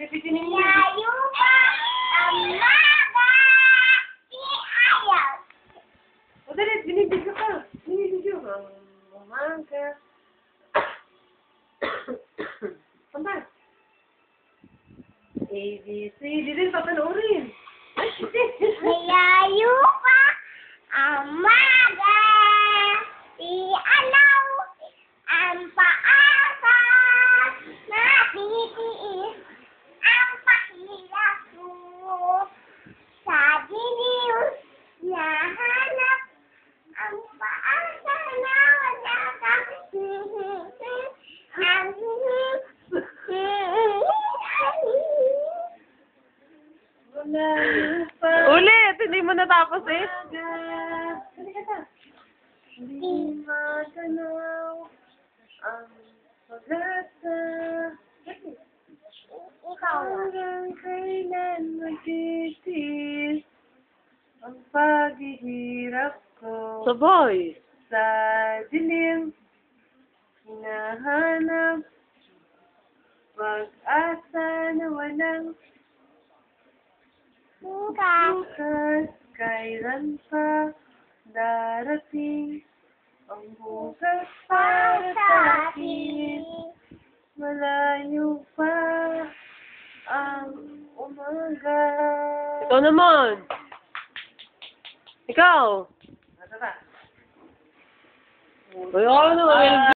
Layo pa ang maga si ayaw. O, dali, binibidyo ka. Binibidyo ka. Umaga. Panta. A, B, C. Di din papanoorin. Layo pa ang maga si alaw. Ang paasa na titiis ang pakilap mo sa diliw na hanap ang paasa na wala ka Ulit! Hindi mo natapos eh. Hindi maganaw ang pag-asa. Ikaw na. Hanggang kailan magtitis ang paghihirap ko. Sabay! Sa dilim, hinahanap pag-asa na walang bukas. Kailan pa darating ang bukas para sa akin? Malayo pa ang umaga. Ikaw naman. Ikaw. Ito na. Ayaw naman.